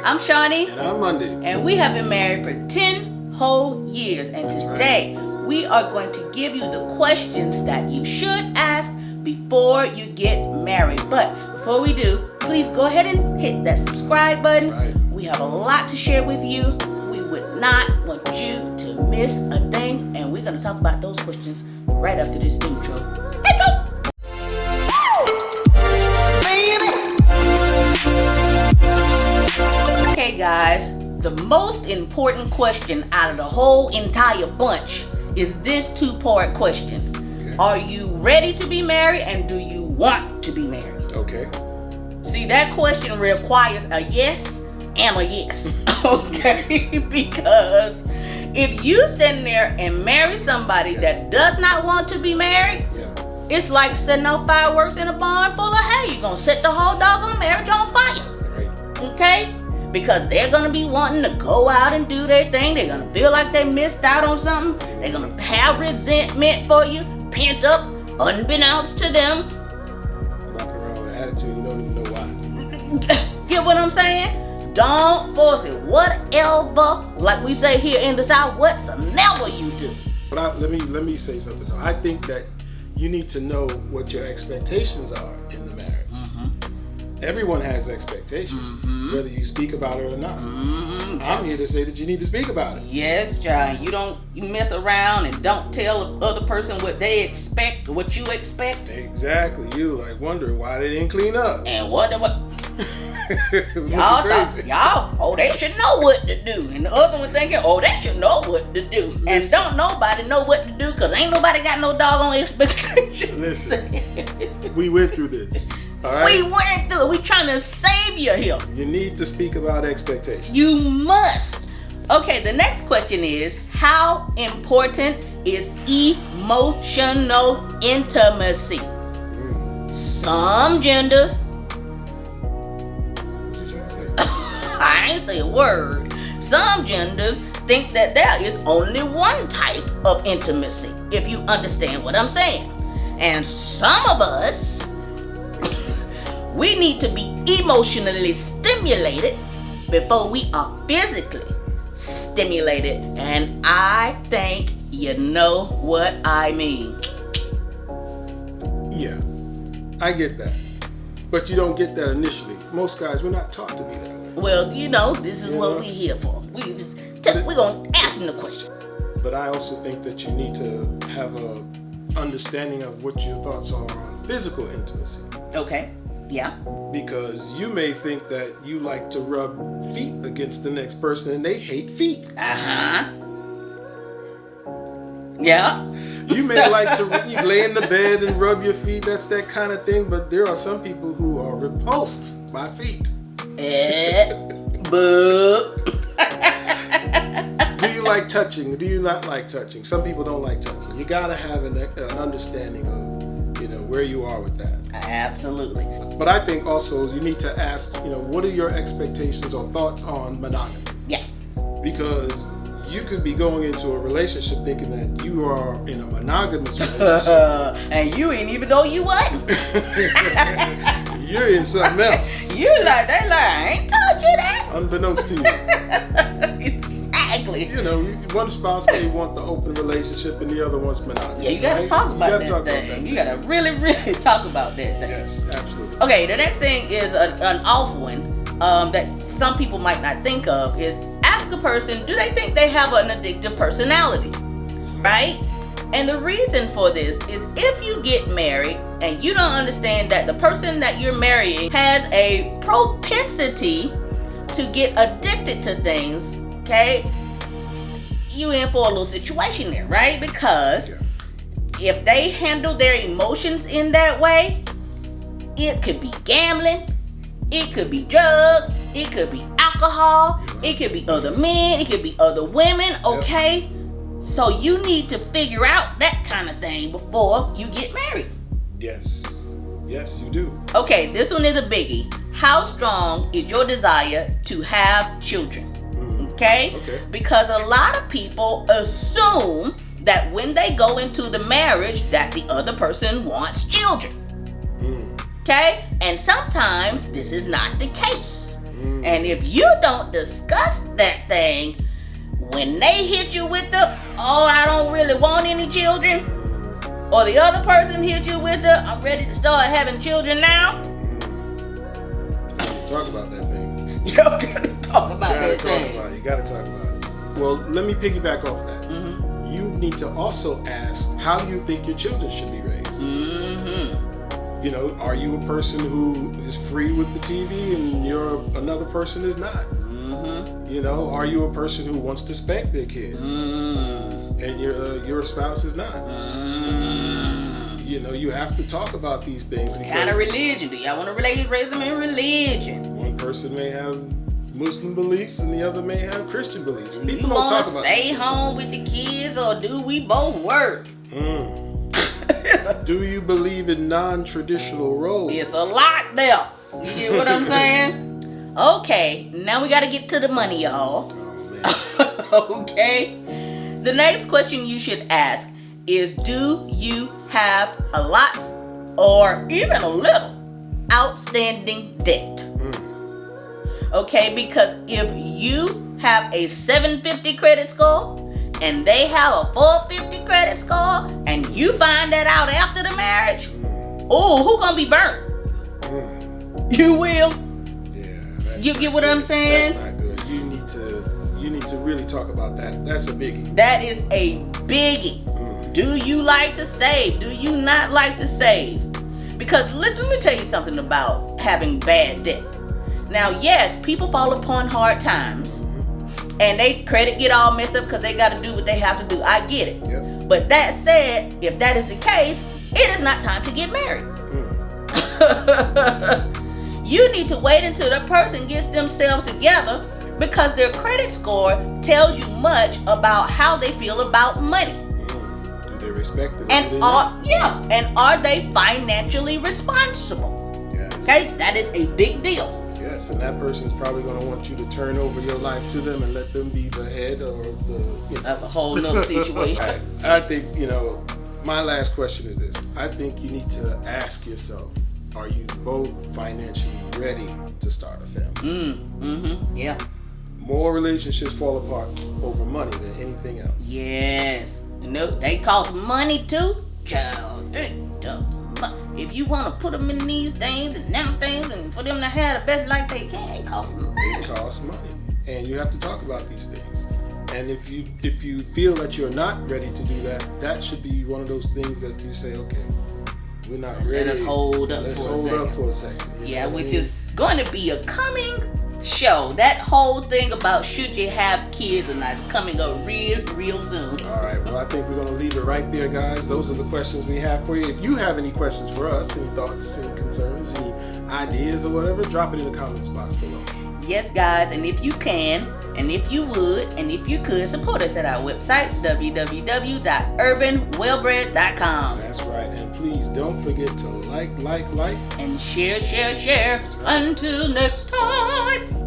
I'm Shauni. And I'm Mondi. And we have been married for 10 whole years. And today we are going to give you the questions that you should ask before you get married. But before we do, please go ahead and hit that subscribe button. We have a lot to share with you. We would not want you to miss a thing. And we're going to talk about those questions right after this intro. Intro! Okay, guys, the most important question out of the whole entire bunch is this two-part question. Okay. Are you ready to be married, and do you want to be married? Okay. See, that question requires a yes and a yes. Okay? Because if you stand there and marry somebody that does not want to be married, it's like setting off fireworks in a barn full of hay. You're going to set the whole doggone marriage on fire. Right. Okay? Because they're going to be wanting to go out and do their thing. They're going to feel like they missed out on something. They're going to have resentment for you, pent up, unbeknownst to them. Walking around with an attitude, you don't even know why. Get what I'm saying? Don't force it. Whatever, like we say here in the South, whatsoever you do. But let me say something though. I think that you need to know what your expectations are in the marriage. Everyone has expectations, whether you speak about it or not. I'm here to say that you need to speak about it. Yes, John. You mess around and don't tell the other person what they expect, what you expect. Exactly. You like wondering why they didn't clean up. And wonder what y'all, they should know what to do. And the other one thinking, they should know what to do. Listen. And don't nobody know what to do because ain't nobody got no doggone expectations. Listen, we went through this. All right? We went through it. We trying to save you here. You need to speak about expectations. You must. Okay, the next question is, how important is emotional intimacy? Some genders, I ain't say a word. Some genders think that there is only one type of intimacy, if you understand what I'm saying. And some of us, we need to be emotionally stimulated before we are physically stimulated. And I think you know what I mean. Yeah, I get that. But you don't get that initially. Most guys, we're not taught to be that way. Well, this is what we're here for. We're going to ask them the question. But I also think that you need to have a understanding of what your thoughts are on physical intimacy. Okay. Yeah. Because you may think that you like to rub feet against the next person and they hate feet. Yeah. You may like to lay in the bed and rub your feet. That's that kind of thing. But there are some people who are repulsed by feet. Do you like touching? Do you not like touching? Some people don't like touching. You got to have an understanding of where you are with that. Absolutely. But I think also you need to ask, what are your expectations or thoughts on monogamy? Yeah. Because you could be going into a relationship thinking that you are in a monogamous relationship. And you ain't even know you wasn't. You're in something else. You like that lie. I ain't told you that. Unbeknownst to you. Exactly. One spouse may want the open relationship and the other want's monogamy. Yeah, you gotta talk about that thing. You gotta really, really talk about that thing. Yes, absolutely. Okay, the next thing is an awful one that some people might not think of is ask a person, do they think they have an addictive personality? Right? And the reason for this is if you get married and you don't understand that the person that you're marrying has a propensity to get addicted to things, okay, you in for a little situation there, right? Because if they handle their emotions in that way, it could be gambling, it could be drugs, it could be alcohol, it could be other men, it could be other women, okay? So you need to figure out that kind of thing before you get married. Yes, you do. Okay, this one is a biggie. How strong is your desire to have children? Okay? Because a lot of people assume that when they go into the marriage that the other person wants children. Okay? And sometimes this is not the case. And And if you don't discuss that thing, when they hit you with the, oh, I don't really want any children, or the other person hit you with the, I'm ready to start having children now. Talk about that thing. You gotta talk about that thing. You gotta talk about it. Well, let me piggyback off that. Mm-hmm. You need to also ask, how do you think your children should be raised? Mm-hmm. You know, are you a person who is free with the TV and another person is not? Mm-hmm. You know, are you a person who wants to spank their kids and your spouse is not? You know, you have to talk about these things. What kind of religion do y'all want to raise them in religion? One person may have Muslim beliefs and the other may have Christian beliefs. Do you want to stay home with the kids or do we both work? Do you believe in non-traditional roles? It's a lot there. You get what I'm saying? Okay, now we got to get to the money, y'all. Oh, okay? The next question you should ask is, do you have a lot or even a little outstanding debt? Okay, because if you have a 750 credit score and they have a 450 credit score and you find that out after the marriage, oh, who gonna be burnt? You will. Yeah. You get what I'm saying? That's not good. You need to really talk about that. That's a biggie. That is a biggie. Do you like to save? Do you not like to save? Because listen, let me tell you something about having bad debt. Now, yes, people fall upon hard times and they credit get all messed up because they got to do what they have to do. I get it. Yep. But that said, if that is the case, it is not time to get married. You need to wait until the person gets themselves together because their credit score tells you much about how they feel about money. Do they respect it? And are they financially responsible? Yes. Okay, that is a big deal. Yes, and that person is probably going to want you to turn over your life to them and let them be the head or the. That's a whole nother situation. I think, my last question is this. I think you need to ask yourself, are you both financially ready to start a family? Yeah. More relationships fall apart over money than anything else. Yes. They cost money too, child. If you want to put them in these things and them things and for them to have the best life they can, it costs money. It costs money. And you have to talk about these things. And if you feel that you're not ready to do that, that should be one of those things that you say, okay, we're not ready. Let us hold up for a second. Yeah, which is going to be a coming show. That whole thing about should you have kids or not is coming up real soon. All right, well, I think we're going to leave it right there, guys. Those are the questions we have for you. If you have any questions for us, any thoughts, any concerns, any ideas or whatever, drop it in the comments box below. Yes, guys, and if you can, and if you would, and if you could, support us at our website, www.urbanwellbred.com. That's right, and please don't forget to like. And share. Until next time.